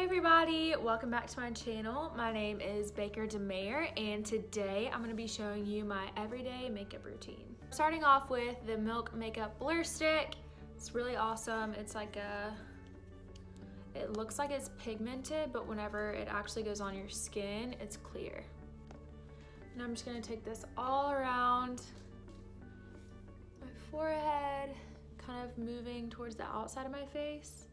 everybody, welcome back to my channel. My name is Baker DeMare and today I'm going to be showing you my everyday makeup routine. Starting off with the Milk Makeup Blur Stick. It's really awesome. It's like it looks like it's pigmented, but whenever it actually goes on your skin, it's clear. And I'm just going to take this all around my forehead, kind of moving towards the outside of my face.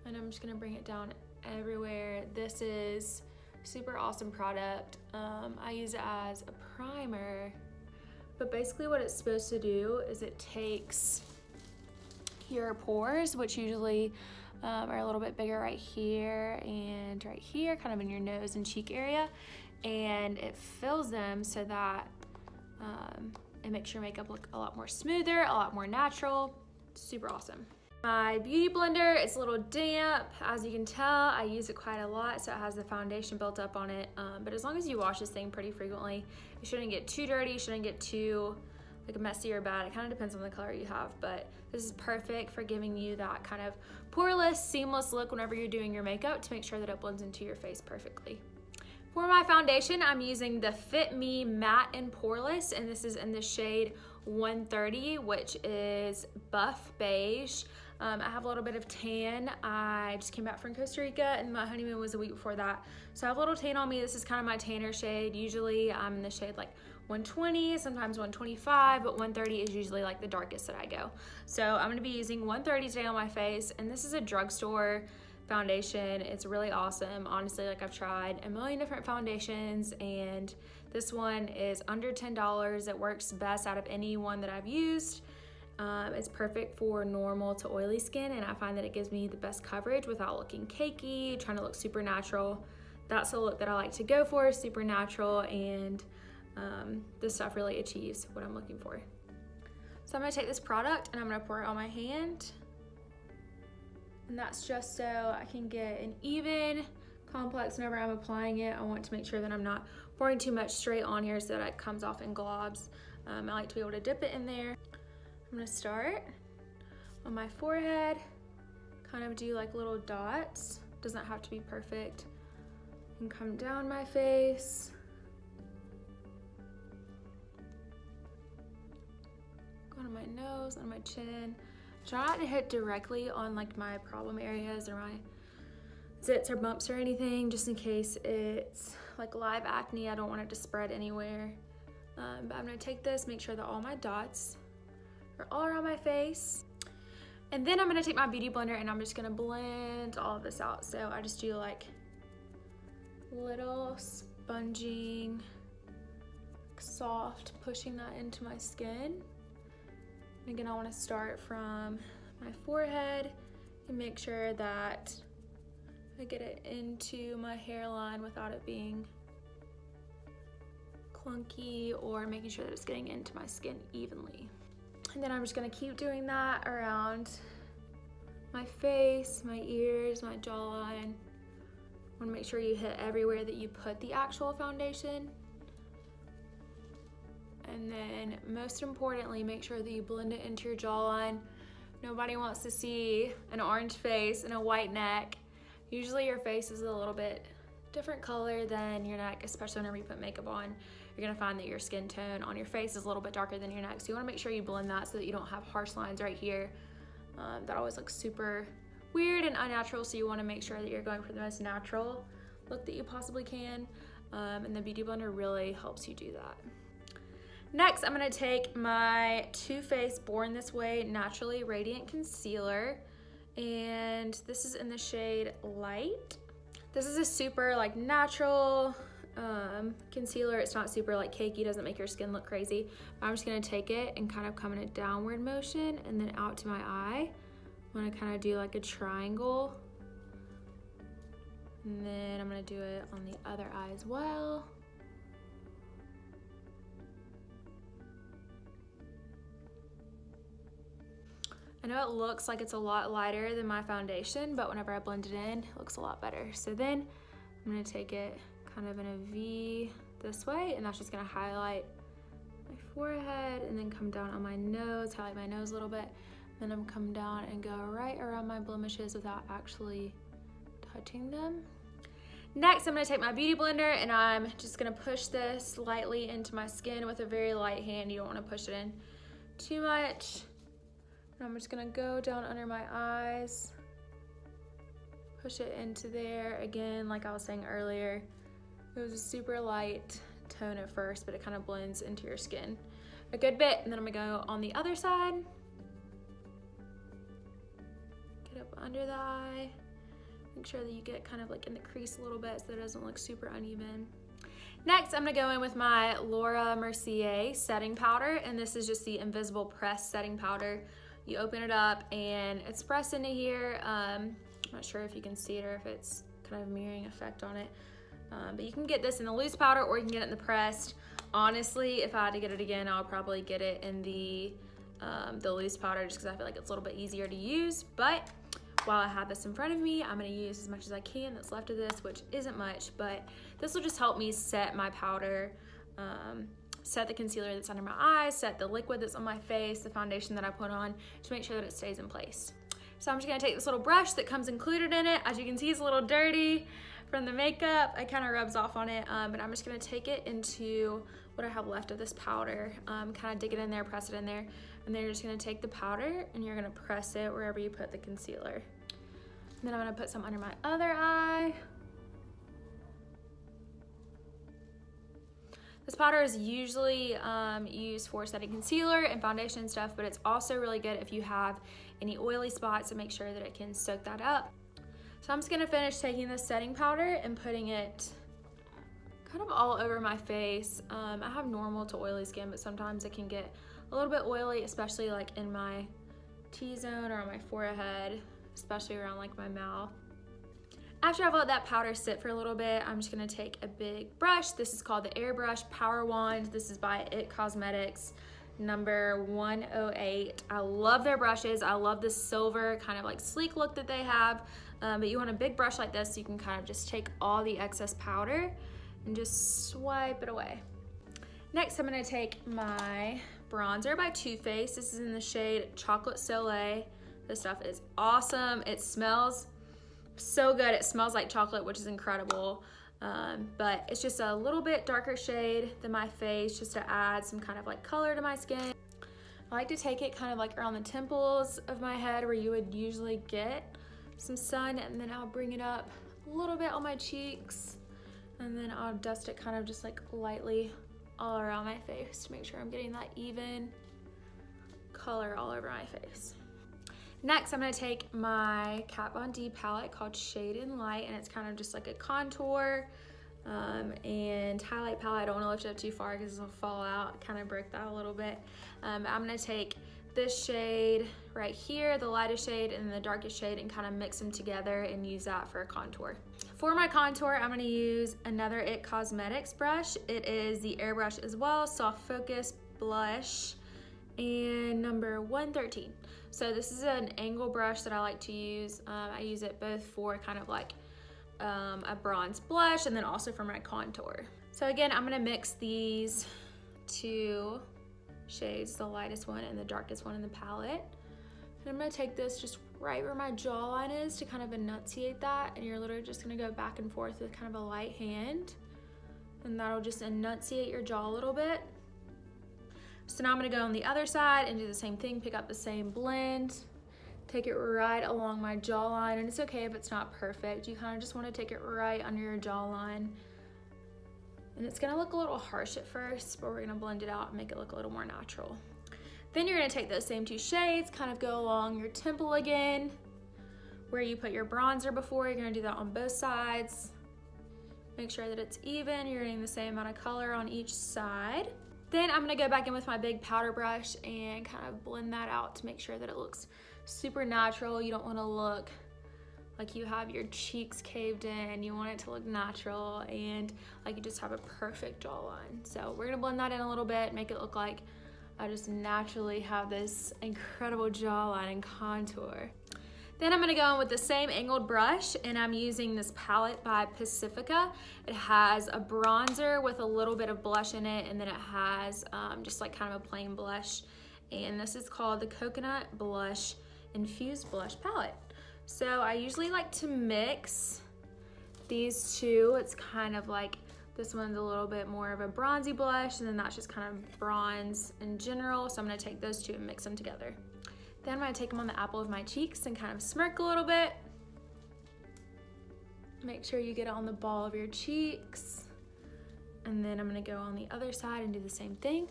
And I'm just gonna bring it down everywhere. This is super awesome product. I use it as a primer, but basically what it's supposed to do is it takes your pores, which usually are a little bit bigger right here and right here, kind of in your nose and cheek area, and it fills them so that it makes your makeup look a lot more smoother, a lot more natural. Super awesome. My beauty blender is a little damp. As you can tell, I use it quite a lot, so it has the foundation built up on it. But as long as you wash this thing pretty frequently, it shouldn't get too dirty, it shouldn't get too messy or bad. It kind of depends on the color you have, but this is perfect for giving you that kind of poreless, seamless look whenever you're doing your makeup to make sure that it blends into your face perfectly. For my foundation, I'm using the Fit Me Matte and Poreless, and this is in the shade 130, which is buff beige. I have a little bit of tan. I just came back from Costa Rica and my honeymoon was a week before that. So I have a little tan on me. This is kind of my tanner shade. Usually I'm in the shade like 120, sometimes 125, but 130 is usually like the darkest that I go. So I'm gonna be using 130 today on my face, and this is a drugstore foundation. It's really awesome. Honestly, like I've tried a million different foundations and this one is under $10. It works best out of any one that I've used. It's perfect for normal to oily skin, and I find that it gives me the best coverage without looking cakey, trying to look super natural. That's the look that I like to go for, super natural, and this stuff really achieves what I'm looking for. So I'm gonna take this product and I'm gonna pour it on my hand. And that's just so I can get an even complex whenever I'm applying it. I want to make sure that I'm not pouring too much straight on here so that it comes off in globs. I like to be able to dip it in there. I'm gonna start on my forehead, kind of do like little dots. Doesn't have to be perfect. And come down my face. Go to my nose, on my chin. Try not to hit directly on like my problem areas or my zits or bumps or anything, just in case it's like live acne. I don't want it to spread anywhere. But I'm gonna take this, make sure that all my dots are all around my face. And then I'm gonna take my beauty blender and I'm just gonna blend all of this out. So I just do like little sponging, soft, pushing that into my skin. And again, I wanna start from my forehead and make sure that I get it into my hairline without it being clunky, or making sure that it's getting into my skin evenly. And then I'm just gonna keep doing that around my face, my ears, my jawline. I wanna make sure you hit everywhere that you put the actual foundation. And then most importantly, make sure that you blend it into your jawline. Nobody wants to see an orange face and a white neck. Usually your face is a little bit different color than your neck, especially whenever you put makeup on. You're gonna find that your skin tone on your face is a little bit darker than your neck. So you wanna make sure you blend that so that you don't have harsh lines right here. That always looks super weird and unnatural. So you wanna make sure that you're going for the most natural look that you possibly can. And the Beauty Blender really helps you do that. Next, I'm gonna take my Too Faced Born This Way Naturally Radiant Concealer. And this is in the shade Light. This is a super like natural concealer. It's not super like cakey, doesn't make your skin look crazy. I'm just gonna take it and kind of come in a downward motion and then out to my eye. I'm gonna kind of do like a triangle. And then I'm gonna do it on the other eye as well. I know it looks like it's a lot lighter than my foundation, but whenever I blend it in, it looks a lot better. So then I'm gonna take it kind of in a V this way, and that's just gonna highlight my forehead and then come down on my nose, highlight my nose a little bit, then I'm come down and go right around my blemishes without actually touching them. Next, I'm gonna take my beauty blender and I'm just gonna push this lightly into my skin with a very light hand. You don't wanna push it in too much. And I'm just gonna go down under my eyes, push it into there. Again, like I was saying earlier, it was a super light tone at first, but it kind of blends into your skin a good bit. And then I'm gonna go on the other side. Get up under the eye. Make sure that you get kind of like in the crease a little bit so that it doesn't look super uneven. Next, I'm gonna go in with my Laura Mercier setting powder, and this is just the Invisible Press setting powder. You open it up and it's pressed into here. I'm not sure if you can see it or if it's kind of a mirroring effect on it. But you can get this in the loose powder or you can get it in the pressed. Honestly, if I had to get it again, I'll probably get it in the loose powder just because I feel like it's a little bit easier to use. But while I have this in front of me, I'm gonna use as much as I can that's left of this, which isn't much, but this will just help me set my powder, set the concealer that's under my eyes, set the liquid that's on my face, the foundation that I put on to make sure that it stays in place. So I'm just gonna take this little brush that comes included in it. As you can see, it's a little dirty from the makeup. It kind of rubs off on it, but I'm just gonna take it into what I have left of this powder, kind of dig it in there, press it in there, and then you're just gonna take the powder and you're gonna press it wherever you put the concealer. And then I'm gonna put some under my other eye. This powder is usually used for setting concealer and foundation and stuff, but it's also really good if you have any oily spots to make sure that it can soak that up. So I'm just gonna finish taking this setting powder and putting it kind of all over my face. I have normal to oily skin, but sometimes it can get a little bit oily, especially like in my T-zone or on my forehead, especially around like my mouth. After I've let that powder sit for a little bit, I'm just gonna take a big brush. This is called the Airbrush Power Wand. This is by IT Cosmetics, number 108. I love their brushes. I love the silver kind of like sleek look that they have. But you want a big brush like this so you can kind of just take all the excess powder and just swipe it away. Next, I'm gonna take my bronzer by Too Faced. This is in the shade Chocolate Soleil. This stuff is awesome. It smells so good. It smells like chocolate, which is incredible. But it's just a little bit darker shade than my face, just to add some kind of like color to my skin. I like to take it kind of like around the temples of my head where you would usually get some sun, and then I'll bring it up a little bit on my cheeks, and then I'll dust it kind of just like lightly all around my face to make sure I'm getting that even color all over my face. Next, I'm gonna take my Kat Von D palette called Shade and Light, and it's kind of just like a contour and highlight palette. I don't wanna lift it up too far because it'll fall out. Kind of broke that a little bit. I'm gonna take this shade right here, the lightest shade, and the darkest shade, and kind of mix them together and use that for a contour. For my contour, I'm gonna use another IT Cosmetics brush. It is the Airbrush as well, Soft Focus Blush, and number 113. So this is an angle brush that I like to use. I use it both for kind of like a bronze blush and then also for my contour. So again, I'm gonna mix these two shades, the lightest one and the darkest one in the palette. And I'm gonna take this just right where my jawline is to kind of enunciate that, and you're literally just gonna go back and forth with kind of a light hand, and that'll just enunciate your jaw a little bit. So now I'm gonna go on the other side and do the same thing, pick up the same blend, take it right along my jawline, and it's okay if it's not perfect. You kind of just wanna take it right under your jawline. And it's gonna look a little harsh at first, but we're gonna blend it out and make it look a little more natural. Then you're gonna take those same two shades, kind of go along your temple again, where you put your bronzer before. You're gonna do that on both sides. Make sure that it's even. You're getting the same amount of color on each side. Then I'm gonna go back in with my big powder brush and kind of blend that out to make sure that it looks super natural. You don't wanna look like you have your cheeks caved in. You want it to look natural and like you just have a perfect jawline. So we're gonna blend that in a little bit, make it look like I just naturally have this incredible jawline and contour. Then I'm gonna go in with the same angled brush, and I'm using this palette by Pacifica. It has a bronzer with a little bit of blush in it, and then it has just like kind of a plain blush. And this is called the Coconut Blush Infused Blush Palette. So I usually like to mix these two. It's kind of like, this one's a little bit more of a bronzy blush, and then that's just kind of bronze in general. So I'm gonna take those two and mix them together. Then I'm gonna take them on the apple of my cheeks and kind of smirk a little bit. Make sure you get it on the ball of your cheeks. And then I'm gonna go on the other side and do the same thing.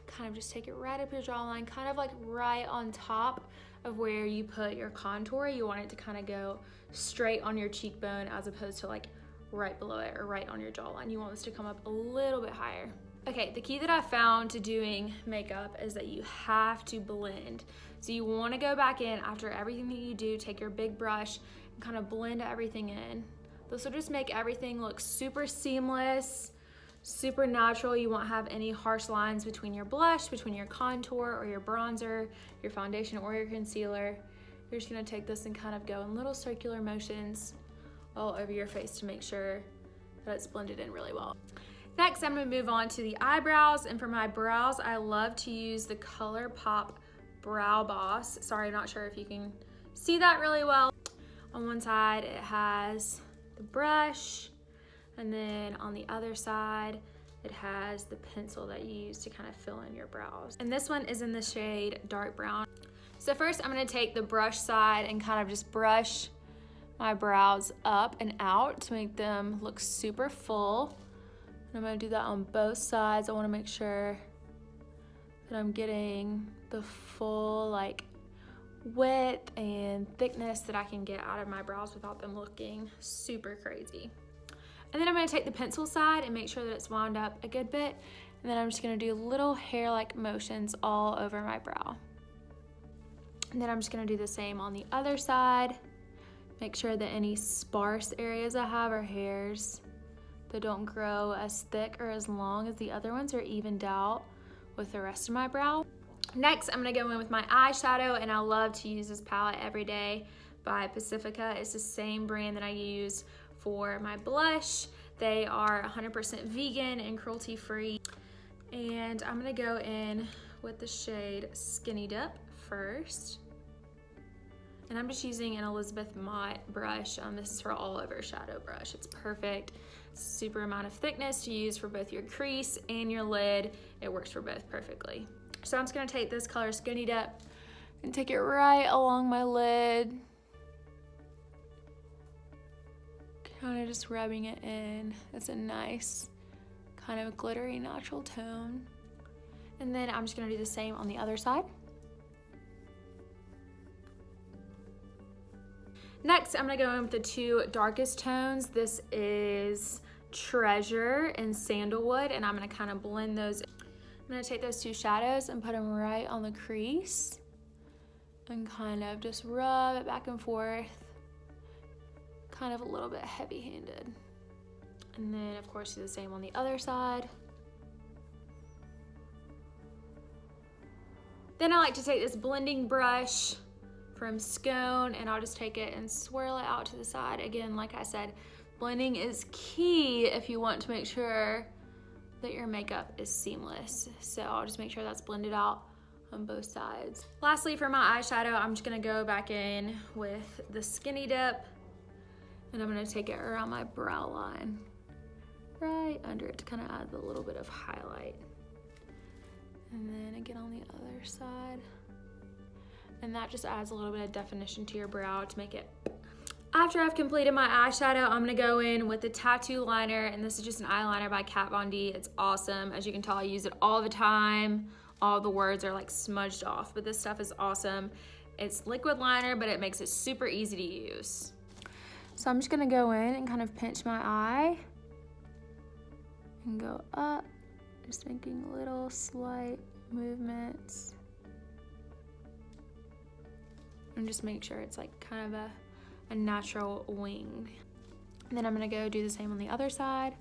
Kind of just take it right up your jawline, kind of like right on top of where you put your contour. You want it to kind of go straight on your cheekbone as opposed to like right below it or right on your jawline. You want this to come up a little bit higher. Okay, the key that I found to doing makeup is that you have to blend. So you want to go back in after everything that you do, take your big brush and kind of blend everything in. This will just make everything look super seamless, super natural. You won't have any harsh lines between your blush, between your contour or your bronzer, your foundation or your concealer. You're just gonna take this and kind of go in little circular motions all over your face to make sure that it's blended in really well. Next, I'm gonna move on to the eyebrows. And for my brows, I love to use the ColourPop Brow Boss. Sorry, I'm not sure if you can see that really well. On one side, it has the brush, and then on the other side, it has the pencil that you use to kind of fill in your brows. And this one is in the shade Dark Brown. So first, I'm gonna take the brush side and kind of just brush my brows up and out to make them look super full. And I'm gonna do that on both sides. I wanna make sure that I'm getting the full like width and thickness that I can get out of my brows without them looking super crazy. And then I'm gonna take the pencil side and make sure that it's wound up a good bit. And then I'm just gonna do little hair-like motions all over my brow. And then I'm just gonna do the same on the other side. Make sure that any sparse areas I have are hairs that don't grow as thick or as long as the other ones are evened out with the rest of my brow. Next, I'm gonna go in with my eyeshadow, and I love to use this palette Every Day by Pacifica. It's the same brand that I use for my blush. They are 100% vegan and cruelty-free. And I'm gonna go in with the shade Skinny Dip first. And I'm just using an Elizabeth Mott brush. This is her all over shadow brush. It's perfect. Super amount of thickness to use for both your crease and your lid. It works for both perfectly. So I'm just gonna take this color Skinny Dip and take it right along my lid. Kind of just rubbing it in. It's a nice kind of glittery natural tone. And then I'm just gonna do the same on the other side. Next, I'm gonna go in with the two darkest tones. This is Treasure and Sandalwood, and I'm gonna kind of blend those. I'm gonna take those two shadows and put them right on the crease and kind of just rub it back and forth, kind of a little bit heavy-handed. And then, of course, do the same on the other side. Then I like to take this blending brush from Scone, and I'll just take it and swirl it out to the side. Again, like I said, blending is key if you want to make sure that your makeup is seamless. So I'll just make sure that's blended out on both sides. Lastly, for my eyeshadow, I'm just gonna go back in with the Skinny Dip, and I'm gonna take it around my brow line, right under it to kind of add a little bit of highlight. And then again on the other side. And that just adds a little bit of definition to your brow to make it. After I've completed my eyeshadow, I'm gonna go in with the Tattoo Liner, and this is just an eyeliner by Kat Von D. It's awesome. As you can tell, I use it all the time. All the words are like smudged off, but this stuff is awesome. It's liquid liner, but it makes it super easy to use. So I'm just gonna go in and kind of pinch my eye and go up, just making little slight movements. And just make sure it's like kind of a natural wing. And then I'm gonna go do the same on the other side.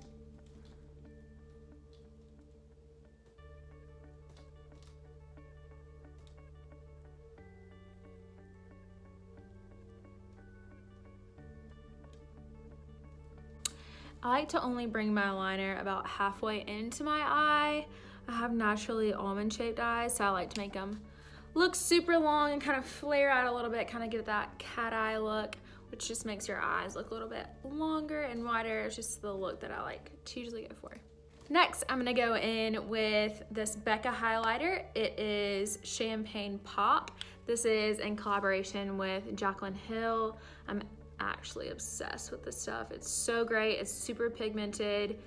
I like to only bring my liner about halfway into my eye. I have naturally almond shaped eyes, so I like to make them look super long and kind of flare out a little bit, kind of get that cat eye look, which just makes your eyes look a little bit longer and wider. It's just the look that I like to usually go for. Next, I'm gonna go in with this Becca highlighter. It is Champagne Pop. This is in collaboration with Jaclyn Hill. I'm actually obsessed with this stuff. It's so great, it's super pigmented.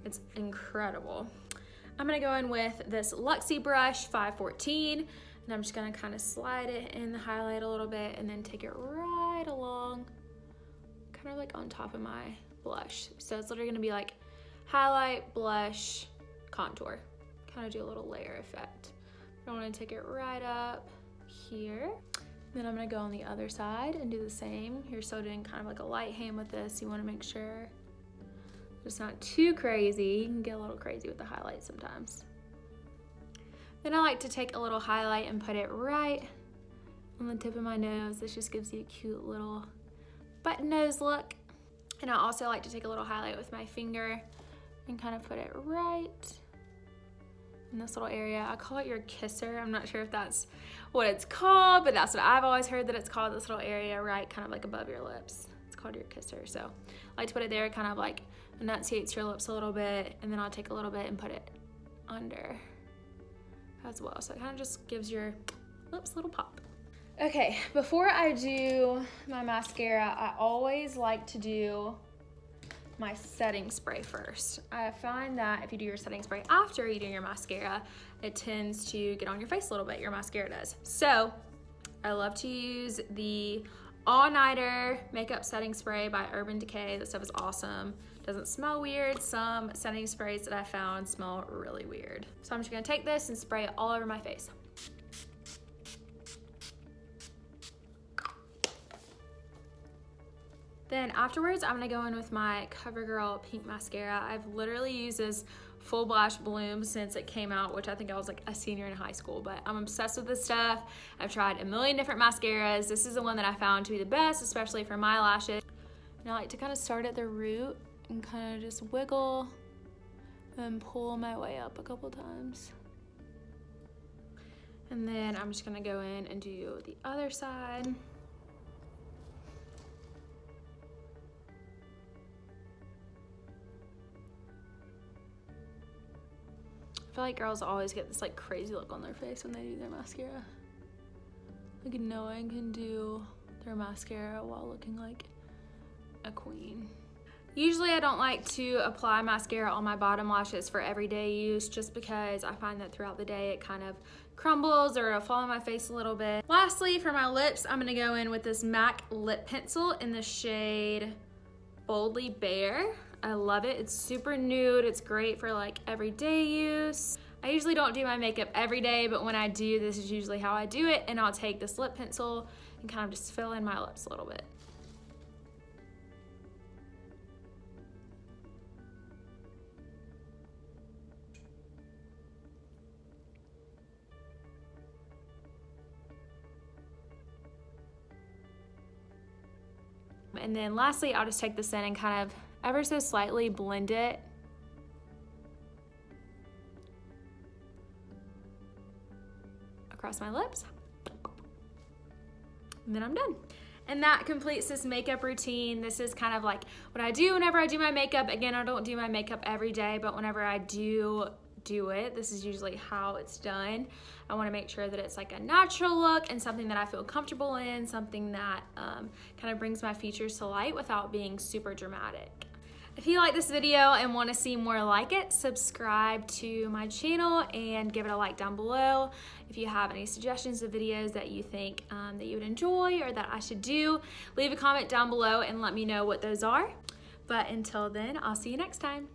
It's incredible. I'm gonna go in with this Luxie brush, 514, and I'm just gonna kind of slide it in the highlight a little bit and then take it right along, kind of like on top of my blush. So it's literally gonna be like highlight, blush, contour. Kind of do a little layer effect. I want to take it right up here. Then I'm gonna go on the other side and do the same. You're still doing kind of like a light hand with this. You wanna make sure it's not too crazy. You can get a little crazy with the highlight sometimes. Then I like to take a little highlight and put it right on the tip of my nose. This just gives you a cute little button nose look. And I also like to take a little highlight with my finger and kind of put it right in this little area. I call it your kisser. I'm not sure if that's what it's called, but that's what I've always heard that it's called, this little area right kind of like above your lips. It's called your kisser. So I like to put it there, kind of like enunciates your lips a little bit, and then I'll take a little bit and put it under as well. So it kind of just gives your lips a little pop. Okay, before I do my mascara, I always like to do my setting spray first. I find that if you do your setting spray after you do your mascara, it tends to get on your face a little bit, your mascara does. So I love to use the All Nighter Makeup Setting Spray by Urban Decay. This stuff is awesome. Doesn't smell weird. Some setting sprays that I found smell really weird. So I'm just gonna take this and spray it all over my face. Then afterwards, I'm gonna go in with my CoverGirl Pink Mascara. I've literally used this Full Blush Bloom since it came out, which I think I was like a senior in high school, but I'm obsessed with this stuff. I've tried a million different mascaras. This is the one that I found to be the best, especially for my lashes. And I like to kind of start at the root and kind of just wiggle and pull my way up a couple times. And then I'm just gonna go in and do the other side. I feel like girls always get this like crazy look on their face when they do their mascara. Like no one can do their mascara while looking like a queen. Usually I don't like to apply mascara on my bottom lashes for everyday use just because I find that throughout the day it kind of crumbles or it'll fall on my face a little bit. Lastly, for my lips, I'm gonna go in with this MAC lip pencil in the shade Boldly Bare. I love it. It's super nude. It's great for like everyday use. I usually don't do my makeup every day, but when I do, this is usually how I do it. And I'll take this lip pencil and kind of just fill in my lips a little bit. And then lastly, I'll just take this in and kind of ever so slightly blend it across my lips. And then I'm done. And that completes this makeup routine. This is kind of like what I do whenever I do my makeup. Again, I don't do my makeup every day, but whenever I do it, this is usually how it's done. I want to make sure that it's like a natural look and something that I feel comfortable in, something that kind of brings my features to light without being super dramatic. If you like this video and want to see more like it, subscribe to my channel and give it a like down below. If you have any suggestions of videos that you think that you would enjoy or that I should do, leave a comment down below and let me know what those are. But until then, I'll see you next time.